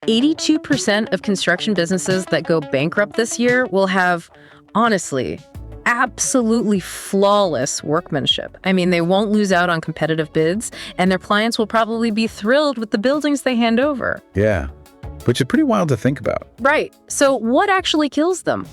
82% of construction businesses that go bankrupt this year will have, honestly, absolutely flawless workmanship. I mean, they won't lose out on competitive bids, and their clients will probably be thrilled with the buildings they hand over. Yeah, which is pretty wild to think about. Right. So what actually kills them?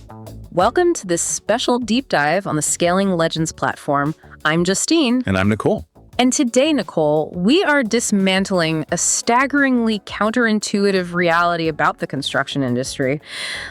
Welcome to this special deep dive on the Scaling Legends platform. I'm Justine. And I'm Nicole. And today, Nicole, we are dismantling a staggeringly counterintuitive reality about the construction industry.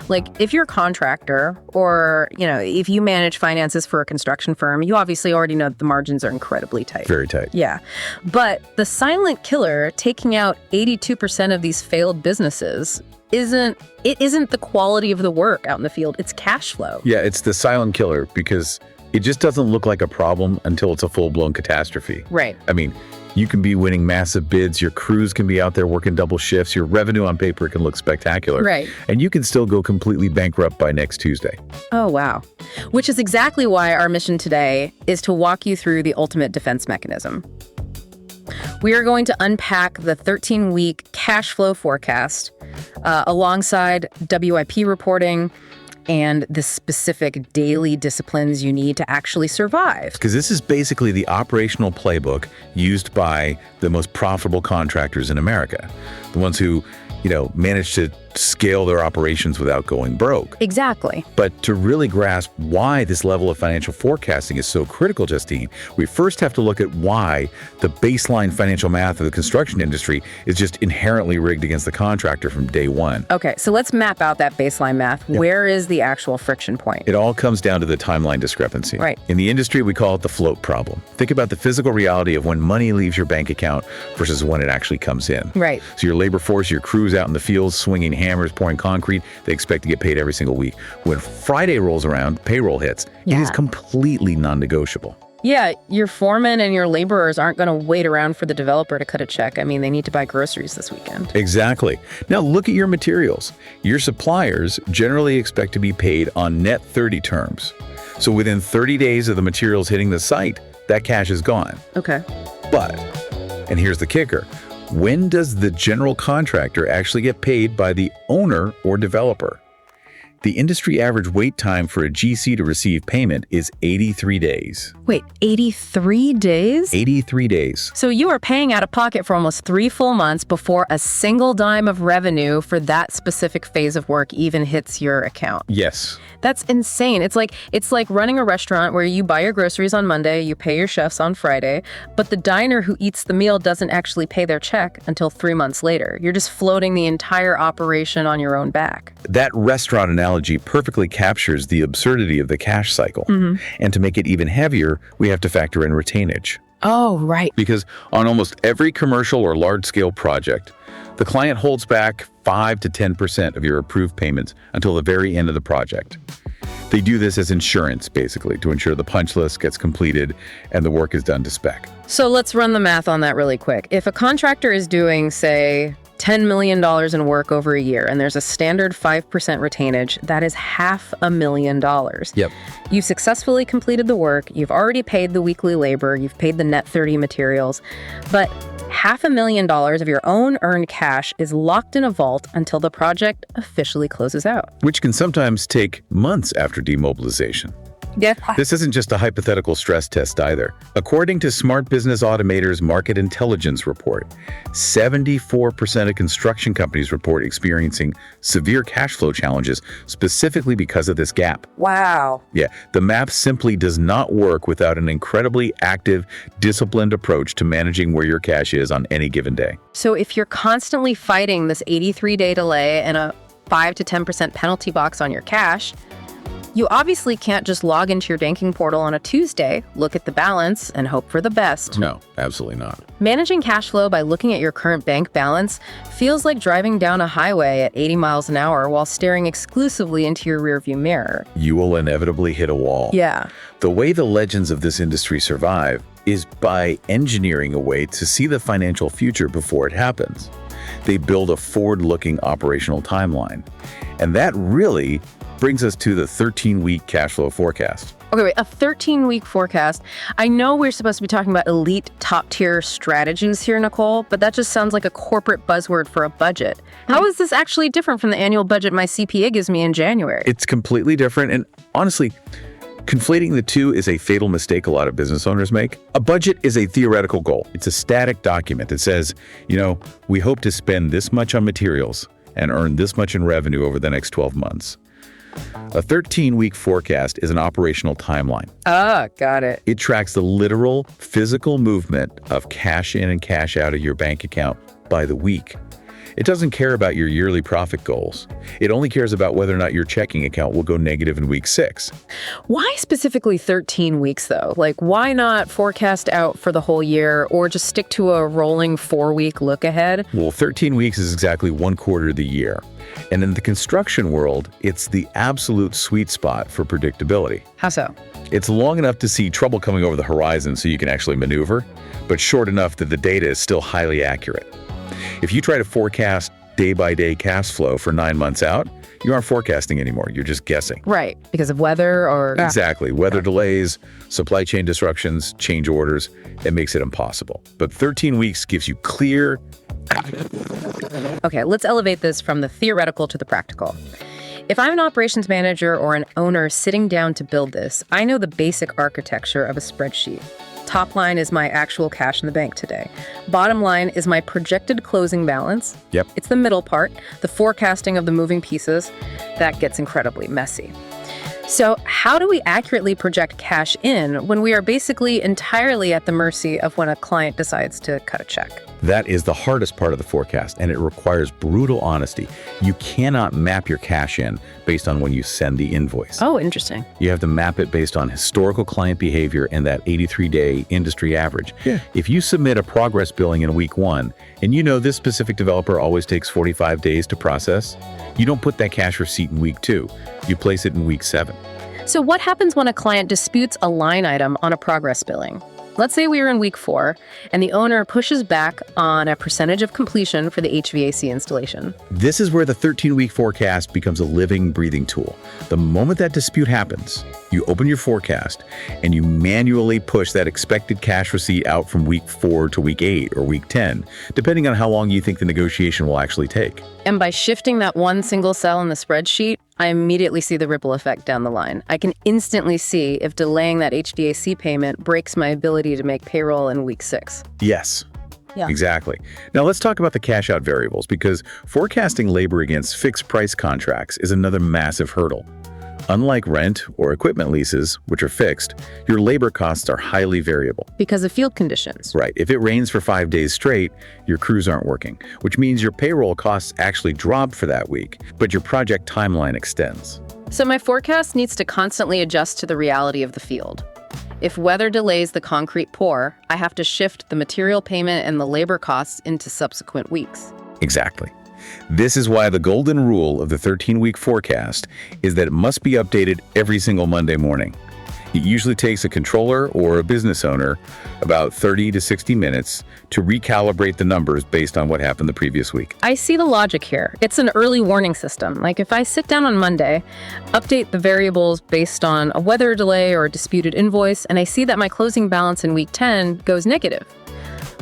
Like, if you're a contractor or, if you manage finances for a construction firm, you obviously already know that the margins are incredibly tight. Very tight. Yeah. But the silent killer taking out 82% of these failed businesses isn't the quality of the work out in the field. It's cash flow. Yeah, it's the silent killer because it just doesn't look like a problem until it's a full-blown catastrophe. Right. I mean, you can be winning massive bids, your crews can be out there working double shifts, your revenue on paper can look spectacular. Right. And you can still go completely bankrupt by next Tuesday. Oh, wow. Which is exactly why our mission today is to walk you through the ultimate defense mechanism. We are going to unpack the 13-week cash flow forecast alongside WIP reporting and the specific daily disciplines you need to actually survive. Because this is basically the operational playbook used by the most profitable contractors in America. The ones who, manage to scale their operations without going broke. Exactly. But to really grasp why this level of financial forecasting is so critical, Justine, we first have to look at why the baseline financial math of the construction industry is just inherently rigged against the contractor from day one. Okay, so let's map out that baseline math. Yep. Where is the actual friction point? It all comes down to the timeline discrepancy. Right. In the industry, we call it the float problem. Think about the physical reality of when money leaves your bank account versus when it actually comes in. Right. So your labor force, your crews out in the fields swinging hammers, pouring concrete, they expect to get paid every single week. When Friday rolls around, payroll hits. Yeah. It is completely non-negotiable. Yeah, your foreman and your laborers aren't going to wait around for the developer to cut a check. I mean, they need to buy groceries this weekend. Exactly. Now look at your materials. Your suppliers generally expect to be paid on net 30 terms. So within 30 days of the materials hitting the site, that cash is gone. Okay. But, and here's the kicker, when does the general contractor actually get paid by the owner or developer? The industry average wait time for a GC to receive payment is 83 days. Wait, 83 days? 83 days. So you are paying out of pocket for almost 3 full months before a single dime of revenue for that specific phase of work even hits your account. Yes. That's insane. It's like running a restaurant where you buy your groceries on Monday, you pay your chefs on Friday, but the diner who eats the meal doesn't actually pay their check until 3 months later. You're just floating the entire operation on your own back. That restaurant analogy perfectly captures the absurdity of the cash cycle. Mm-hmm. And to make it even heavier, we have to factor in retainage. Oh, right. Because on almost every commercial or large-scale project, the client holds back 5 to 10% of your approved payments until the very end of the project. They do this as insurance, basically, to ensure the punch list gets completed and the work is done to spec. So let's run the math on that really quick. If a contractor is doing, say, $10 million in work over a year, and there's a standard 5% retainage, that is $500,000. Yep. You've successfully completed the work, you've already paid the weekly labor, you've paid the net 30 materials, but $500,000 of your own earned cash is locked in a vault until the project officially closes out. Which can sometimes take months after demobilization. Yeah. This isn't just a hypothetical stress test either. According to Smart Business Automator's Market Intelligence report, 74% of construction companies report experiencing severe cash flow challenges specifically because of this gap. Wow. Yeah, the math simply does not work without an incredibly active, disciplined approach to managing where your cash is on any given day. So if you're constantly fighting this 83-day delay and a 5 to 10% penalty box on your cash, you obviously can't just log into your banking portal on a Tuesday, look at the balance, and hope for the best. No, absolutely not. Managing cash flow by looking at your current bank balance feels like driving down a highway at 80 miles an hour while staring exclusively into your rearview mirror. You will inevitably hit a wall. Yeah. The way the legends of this industry survive is by engineering a way to see the financial future before it happens. They build a forward-looking operational timeline. And that really Brings us to the 13-week cash flow forecast. Okay, wait, a 13-week forecast. I know we're supposed to be talking about elite top-tier strategies here, Nicole, but that just sounds like a corporate buzzword for a budget. How is this actually different from the annual budget my CPA gives me in January? It's completely different, and honestly, conflating the two is a fatal mistake a lot of business owners make. A budget is a theoretical goal. It's a static document that says, we hope to spend this much on materials and earn this much in revenue over the next 12 months. A 13-week forecast is an operational timeline. Ah, got it. It tracks the literal, physical movement of cash in and cash out of your bank account by the week. It doesn't care about your yearly profit goals. It only cares about whether or not your checking account will go negative in week 6. Why specifically 13 weeks, though? Like, why not forecast out for the whole year or just stick to a rolling 4-week look ahead? Well, 13 weeks is exactly 1/4 of the year. And in the construction world, it's the absolute sweet spot for predictability. How so? It's long enough to see trouble coming over the horizon so you can actually maneuver, but short enough that the data is still highly accurate. If you try to forecast day-by-day cash flow for 9 months out, you aren't forecasting anymore. You're just guessing. Right, because of weather or... Exactly. Weather delays, supply chain disruptions, change orders. It makes it impossible. But 13 weeks gives you clear... Okay, let's elevate this from the theoretical to the practical. If I'm an operations manager or an owner sitting down to build this, I know the basic architecture of a spreadsheet. Top line is my actual cash in the bank today. Bottom line is my projected closing balance. Yep. It's the middle part, the forecasting of the moving pieces. That gets incredibly messy. So how do we accurately project cash in when we are basically entirely at the mercy of when a client decides to cut a check? That is the hardest part of the forecast, and it requires brutal honesty. You cannot map your cash in based on when you send the invoice. Oh, interesting. You have to map it based on historical client behavior and that 83-day industry average. Yeah. If you submit a progress billing in week 1, and you know this specific developer always takes 45 days to process, you don't put that cash receipt in week 2. You place it in week 7. So what happens when a client disputes a line item on a progress billing? Let's say we are in week 4, and the owner pushes back on a percentage of completion for the HVAC installation. This is where the 13-week forecast becomes a living, breathing tool. The moment that dispute happens, you open your forecast, and you manually push that expected cash receipt out from week 4 to week 8 or week 10, depending on how long you think the negotiation will actually take. And by shifting that one single cell in the spreadsheet, I immediately see the ripple effect down the line. I can instantly see if delaying that HVAC payment breaks my ability to make payroll in week 6. Yes. Yeah. Exactly. Now let's talk about the cash out variables, because forecasting labor against fixed price contracts is another massive hurdle. Unlike rent or equipment leases, which are fixed, your labor costs are highly variable. Because of field conditions. Right. If it rains for 5 days straight, your crews aren't working, which means your payroll costs actually drop for that week, but your project timeline extends. So my forecast needs to constantly adjust to the reality of the field. If weather delays the concrete pour, I have to shift the material payment and the labor costs into subsequent weeks. Exactly. This is why the golden rule of the 13-week forecast is that it must be updated every single Monday morning. It usually takes a controller or a business owner about 30 to 60 minutes to recalibrate the numbers based on what happened the previous week. I see the logic here. It's an early warning system. Like if I sit down on Monday, update the variables based on a weather delay or a disputed invoice, and I see that my closing balance in week 10 goes negative,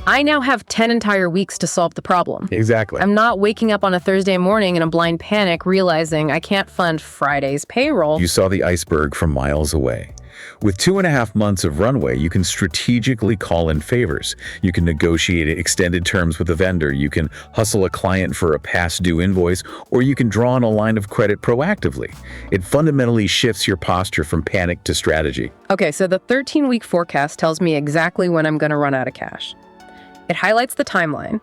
I now have 10 entire weeks to solve the problem. Exactly. I'm not waking up on a Thursday morning in a blind panic realizing I can't fund Friday's payroll. You saw the iceberg from miles away. With 2.5 months of runway, you can strategically call in favors. You can negotiate extended terms with a vendor. You can hustle a client for a past due invoice, or you can draw on a line of credit proactively. It fundamentally shifts your posture from panic to strategy. Okay, so the 13-week forecast tells me exactly when I'm going to run out of cash. It highlights the timeline,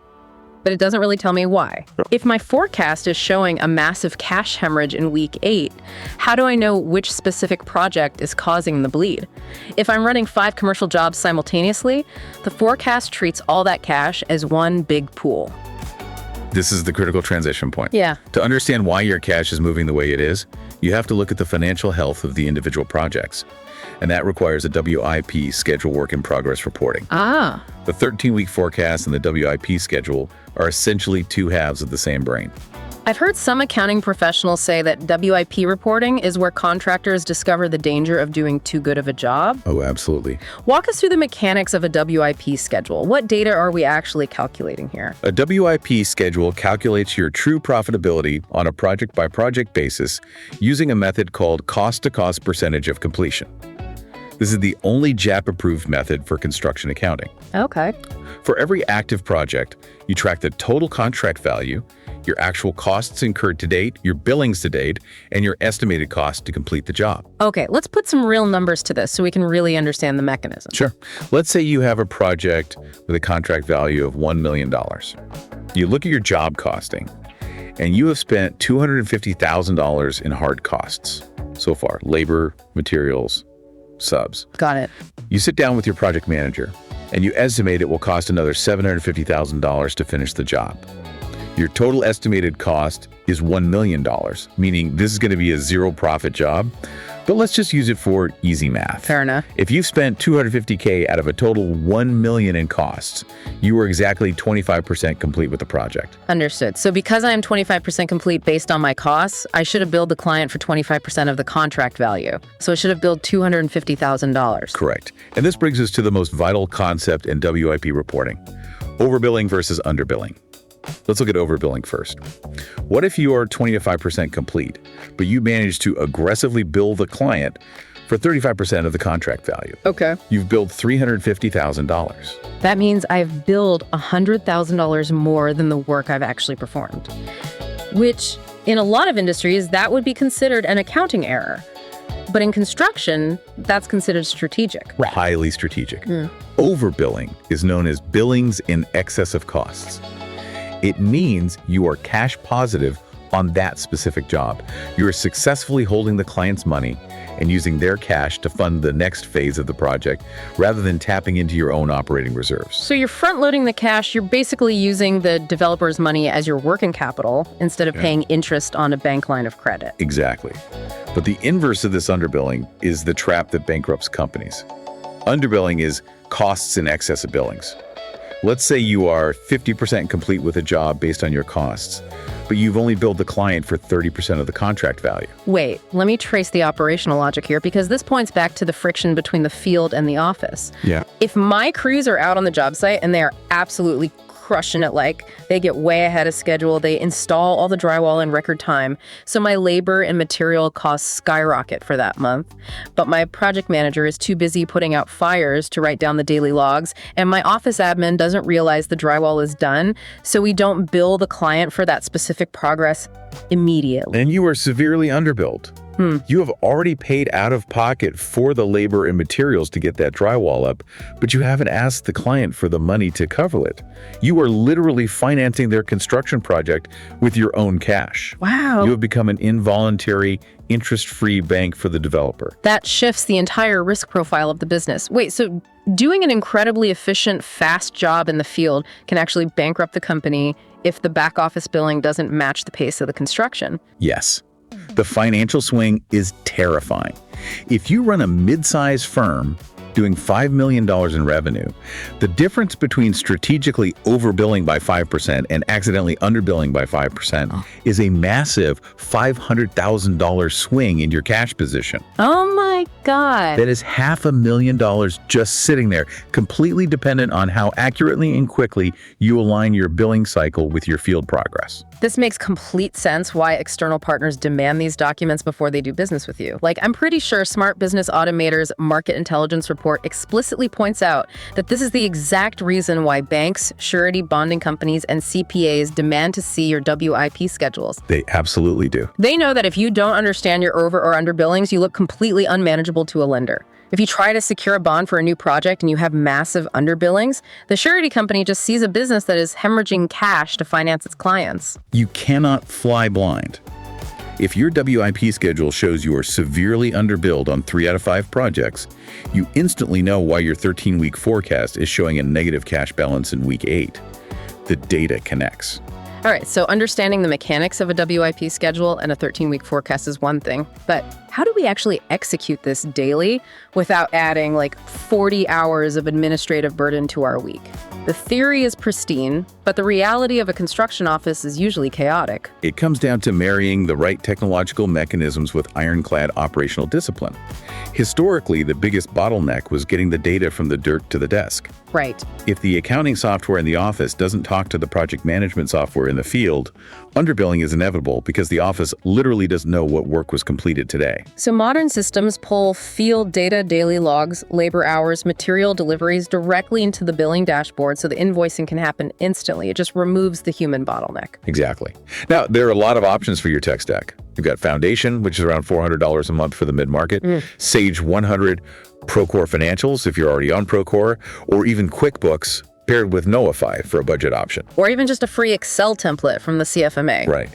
but it doesn't really tell me why. If my forecast is showing a massive cash hemorrhage in week 8, how do I know which specific project is causing the bleed? If I'm running 5 commercial jobs simultaneously, the forecast treats all that cash as one big pool. This is the critical transition point. Yeah. To understand why your cash is moving the way it is, you have to look at the financial health of the individual projects. And that requires a WIP, schedule work in progress reporting. Ah. The 13-week forecast and the WIP schedule are essentially 2 halves of the same brain. I've heard some accounting professionals say that WIP reporting is where contractors discover the danger of doing too good of a job. Oh, absolutely. Walk us through the mechanics of a WIP schedule. What data are we actually calculating here? A WIP schedule calculates your true profitability on a project-by-project basis using a method called cost-to-cost percentage of completion. This is the only JAP-approved method for construction accounting. Okay. For every active project, you track the total contract value, your actual costs incurred to date, your billings to date, and your estimated cost to complete the job. Okay, let's put some real numbers to this so we can really understand the mechanism. Sure. Let's say you have a project with a contract value of $1 million. You look at your job costing, and you have spent $250,000 in hard costs so far: labor, materials, subs. Got it. You sit down with your project manager, and you estimate it will cost another $750,000 to finish the job. Your total estimated cost is $1 million, meaning this is going to be a zero profit job. But let's just use it for easy math. Fair enough. If you've spent $250K out of a total $1 million in costs, you are exactly 25% complete with the project. Understood. So because I am 25% complete based on my costs, I should have billed the client for 25% of the contract value. So I should have billed $250,000. Correct. And this brings us to the most vital concept in WIP reporting: overbilling versus underbilling. Let's look at overbilling first. What if you are 25% complete, but you manage to aggressively bill the client for 35% of the contract value? Okay. You've billed $350,000. That means I've billed $100,000 more than the work I've actually performed, which in a lot of industries, that would be considered an accounting error. But in construction, that's considered strategic. Highly strategic. Overbilling is known as billings in excess of costs. It means you are cash positive on that specific job. You are successfully holding the client's money and using their cash to fund the next phase of the project rather than tapping into your own operating reserves. So you're front-loading the cash. You're basically using the developer's money as your working capital instead of paying interest on a bank line of credit. Exactly. But the inverse of this underbilling is the trap that bankrupts companies. Underbilling is costs in excess of billings. Let's say you are 50% complete with a job based on your costs, but you've only billed the client for 30% of the contract value. Wait, let me trace the operational logic here, because this points back to the friction between the field and the office. Yeah. If my crews are out on the job site and they are absolutely crushing it, like they get way ahead of schedule, they install all the drywall in record time, so my labor and material costs skyrocket for that month. But my project manager is too busy putting out fires to write down the daily logs, and my office admin doesn't realize the drywall is done, so we don't bill the client for that specific progress immediately. And you are severely underbilled. You have already paid out of pocket for the labor and materials to get that drywall up, but you haven't asked the client for the money to cover it. You are literally financing their construction project with your own cash. Wow. You have become an involuntary, interest-free bank for the developer. That shifts the entire risk profile of the business. Wait, so doing an incredibly efficient, fast job in the field can actually bankrupt the company if the back office billing doesn't match the pace of the construction? Yes. The financial swing is terrifying. If you run a mid-sized firm doing $5 million in revenue, the difference between strategically overbilling by 5% and accidentally underbilling by 5% is a massive $500,000 swing in your cash position. Oh my God. That is $500,000 just sitting there, completely dependent on how accurately and quickly you align your billing cycle with your field progress. This makes complete sense why external partners demand these documents before they do business with you. Like, I'm pretty sure Smart Business Automator's market intelligence report explicitly points out that this is the exact reason why banks, surety bonding companies, and CPAs demand to see your WIP schedules. They absolutely do. They know that if you don't understand your over or under billings, you look completely unmanageable to a lender. If you try to secure a bond for a new project and you have massive underbillings, the surety company just sees a business that is hemorrhaging cash to finance its clients. You cannot fly blind. If your WIP schedule shows you are severely underbilled on 3 out of 5 projects, you instantly know why your 13-week forecast is showing a negative cash balance in week 8. The data connects. All right, so understanding the mechanics of a WIP schedule and a 13-week forecast is one thing, but how do we actually execute this daily without adding like 40 hours of administrative burden to our week? The theory is pristine, but the reality of a construction office is usually chaotic. It comes down to marrying the right technological mechanisms with ironclad operational discipline. Historically, the biggest bottleneck was getting the data from the dirt to the desk. Right. If the accounting software in the office doesn't talk to the project management software in the field, underbilling is inevitable because the office literally doesn't know what work was completed today. So modern systems pull field data, daily logs, labor hours, material deliveries directly into the billing dashboard so the invoicing can happen instantly. It just removes the human bottleneck. Exactly. Now, there are a lot of options for your tech stack. You've got Foundation, which is around $400 a month for the mid-market, Sage 100, Procore Financials if you're already on Procore, or even QuickBooks paired with Notify for a budget option. Or even just a free Excel template from the CFMA. Right.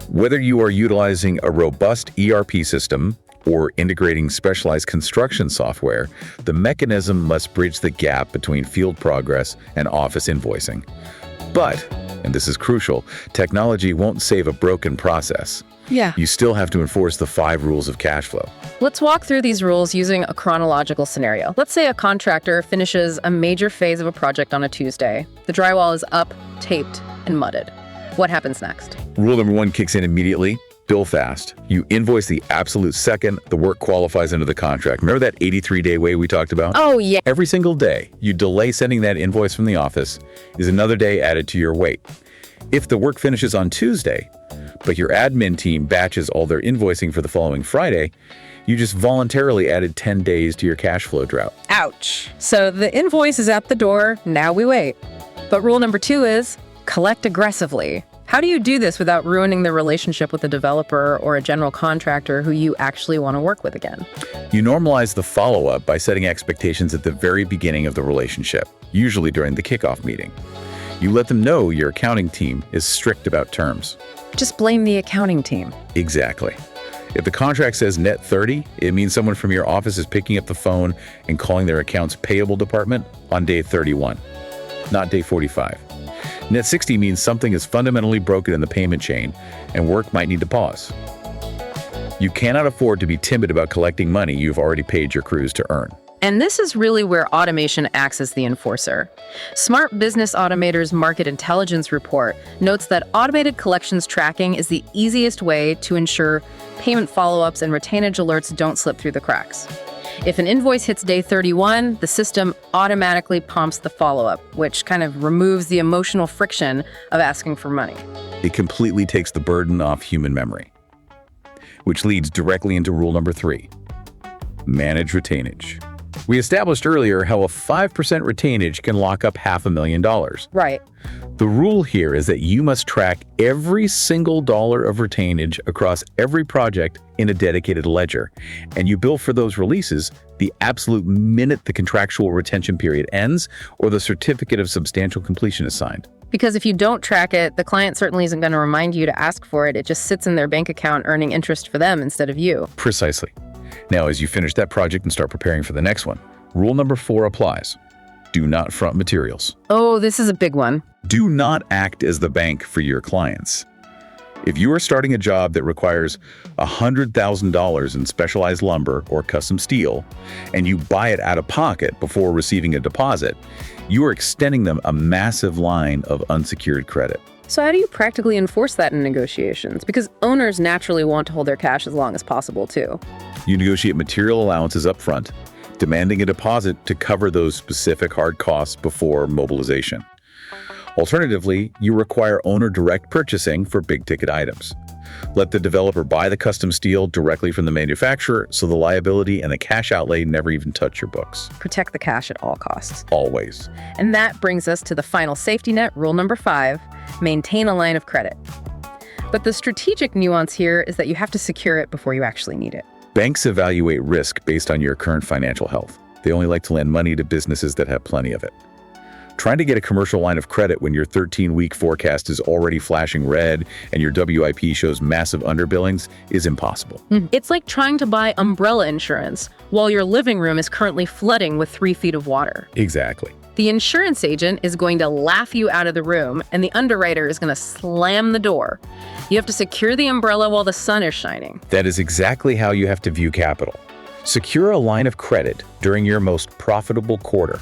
Whether you are utilizing a robust ERP system or integrating specialized construction software, the mechanism must bridge the gap between field progress and office invoicing. But, and this is crucial, technology won't save a broken process. Yeah. You still have to enforce the 5 rules of cash flow. Let's walk through these rules using a chronological scenario. Let's say a contractor finishes a major phase of a project on a Tuesday. The drywall is up, taped, and mudded. What happens next? Rule number 1 kicks in immediately. Bill fast. You invoice the absolute second the work qualifies under the contract. Remember that 83-day way we talked about? Oh, yeah. Every single day you delay sending that invoice from the office is another day added to your wait. If the work finishes on Tuesday, but your admin team batches all their invoicing for the following Friday, you just voluntarily added 10 days to your cash flow drought. Ouch. So the invoice is at the door, now we wait. But rule number 2 is collect aggressively. How do you do this without ruining the relationship with a developer or a general contractor who you actually want to work with again? You normalize the follow-up by setting expectations at the very beginning of the relationship, usually during the kickoff meeting. You let them know your accounting team is strict about terms. Just blame the accounting team. Exactly. If the contract says net 30, it means someone from your office is picking up the phone and calling their accounts payable department on day 31, not day 45. Net 60 means something is fundamentally broken in the payment chain and work might need to pause. You cannot afford to be timid about collecting money you've already paid your crews to earn. And this is really where automation acts as the enforcer. Smart Business Automator's Market Intelligence Report notes that automated collections tracking is the easiest way to ensure payment follow-ups and retainage alerts don't slip through the cracks. If an invoice hits day 31, the system automatically prompts the follow-up, which kind of removes the emotional friction of asking for money. It completely takes the burden off human memory, which leads directly into rule number 3, manage retainage. We established earlier how a 5% retainage can lock up $500,000. Right. The rule here is that you must track every single dollar of retainage across every project in a dedicated ledger, and you bill for those releases the absolute minute the contractual retention period ends or the certificate of substantial completion is signed. Because if you don't track it, the client certainly isn't going to remind you to ask for it. It just sits in their bank account earning interest for them instead of you. Precisely. Now, as you finish that project and start preparing for the next one, rule number 4 applies. Do not front materials. Oh, this is a big one. Do not act as the bank for your clients. If you are starting a job that requires $100,000 in specialized lumber or custom steel, and you buy it out of pocket before receiving a deposit, you are extending them a massive line of unsecured credit. So how do you practically enforce that in negotiations? Because owners naturally want to hold their cash as long as possible, too. You negotiate material allowances up front, demanding a deposit to cover those specific hard costs before mobilization. Alternatively, you require owner direct purchasing for big-ticket items. Let the developer buy the custom steel directly from the manufacturer so the liability and the cash outlay never even touch your books. Protect the cash at all costs. Always. And that brings us to the final safety net, rule number 5, maintain a line of credit. But the strategic nuance here is that you have to secure it before you actually need it. Banks evaluate risk based on your current financial health. They only like to lend money to businesses that have plenty of it. Trying to get a commercial line of credit when your 13-week forecast is already flashing red and your WIP shows massive underbillings is impossible. It's like trying to buy umbrella insurance while your living room is currently flooding with 3 feet of water. Exactly. The insurance agent is going to laugh you out of the room, and the underwriter is going to slam the door. You have to secure the umbrella while the sun is shining. That is exactly how you have to view capital. Secure a line of credit during your most profitable quarter.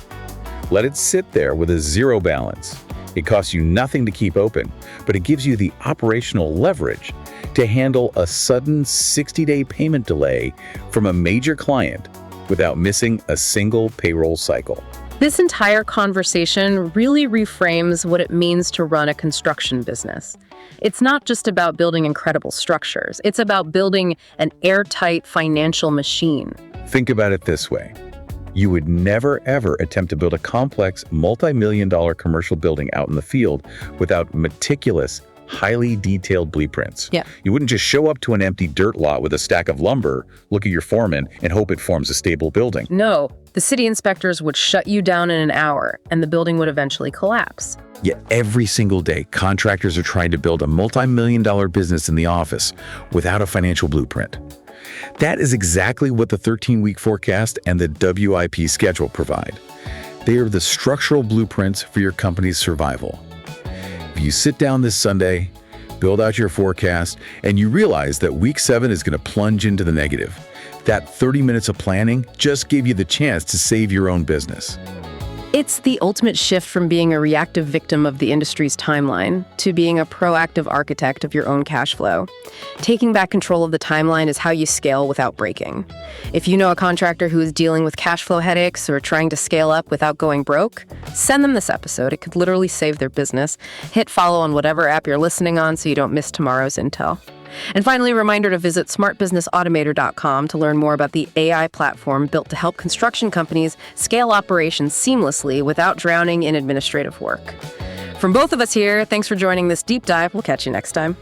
Let it sit there with a zero balance. It costs you nothing to keep open, but it gives you the operational leverage to handle a sudden 60-day payment delay from a major client without missing a single payroll cycle. This entire conversation really reframes what it means to run a construction business. It's not just about building incredible structures. It's about building an airtight financial machine. Think about it this way. You would never, ever attempt to build a complex, multi-million-dollar commercial building out in the field without meticulous, highly detailed blueprints. Yeah. You wouldn't just show up to an empty dirt lot with a stack of lumber, look at your foreman, and hope it forms a stable building. No, the city inspectors would shut you down in an hour, and the building would eventually collapse. Yet every single day, contractors are trying to build a multi-million-dollar business in the office without a financial blueprint. That is exactly what the 13-week forecast and the WIP schedule provide. They are the structural blueprints for your company's survival. If you sit down this Sunday, build out your forecast, and you realize that week 7 is going to plunge into the negative, that 30 minutes of planning just gave you the chance to save your own business. It's the ultimate shift from being a reactive victim of the industry's timeline to being a proactive architect of your own cash flow. Taking back control of the timeline is how you scale without breaking. If you know a contractor who is dealing with cash flow headaches or trying to scale up without going broke, send them this episode. It could literally save their business. Hit follow on whatever app you're listening on so you don't miss tomorrow's intel. And finally, a reminder to visit smartbusinessautomator.com to learn more about the AI platform built to help construction companies scale operations seamlessly without drowning in administrative work. From both of us here, thanks for joining this deep dive. We'll catch you next time.